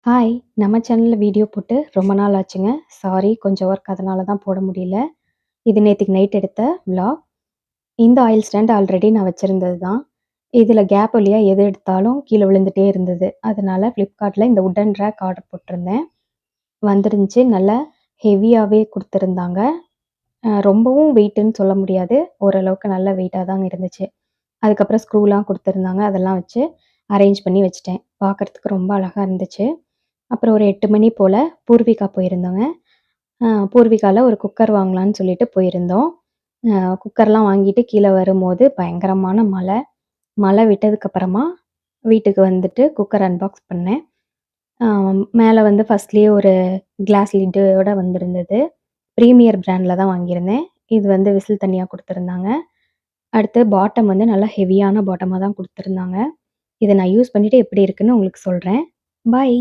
Hi! நம்ம சேனல்ல video போட்டு ரொம்ப நாள் ஆச்சுங்க. சாரி கொஞ்சம் ஒர்க் அதனால தான் போட முடியல. இது நேத்திக்கு நைட் எடுத்த விளாக். இந்த ஆயில் ஸ்டாண்ட் ஆல்ரெடி நான் வச்சிருந்தது தான். இதில கேப் வழியா எது எடுத்தாலும் கீழ விழுந்துட்டே இருந்தது. அதனால Flipkartல இந்த வுட்டன் ரேக் ஆர்டர் போட்டிருந்தேன். வந்துருந்துச்சு. நல்லா ஹெவியாவே குடுத்துருந்தாங்க. ரொம்பவும் வெயிட்டுன்னு சொல்ல முடியாது. ஓரளவுக்கு நல்ல வெயிட்டா தாங்க இருந்துச்சு. அதுக்கப்புறம் ஸ்க்ரூலாம் குடுத்துருந்தாங்க. அதெல்லாம் வச்சு அரேஞ்ச் பண்ணி வச்சுட்டேன். பார்க்கறதுக்கு ரொம்ப அழகா இருந்துச்சு. அப்புறம் ஒரு 8 மணி போல பூர்விகா போயிருந்தோங்க. பூர்விகால ஒரு குக்கர் வாங்கலான்னு சொல்லிட்டு போயிருந்தோம். குக்கர்லாம் வாங்கிட்டு கீழ வரும்போது பயங்கரமான மழை. மழை விட்டதுக்கப்புறமா வீட்டுக்கு வந்துட்டு குக்கர் அன்பாக்ஸ் பண்ணேன். அ மேல வந்து ஃபர்ஸ்ட்லயே ஒரு கிளாஸ் லிட்டோட வந்திருந்தது. பிரீமியர் பிராண்ட்ல தான் வாங்கியிருந்தேன். இது வந்து விசில் தனியா குடுத்துருந்தாங்க. அடுத்து பாட்டம் வந்து நல்லா ஹெவியான பாட்டமா தான் குடுத்துருந்தாங்க. இத நான் யூஸ் பண்ணிட்டு எப்படி இருக்குன்னு உங்களுக்கு சொல்றேன். பாய்.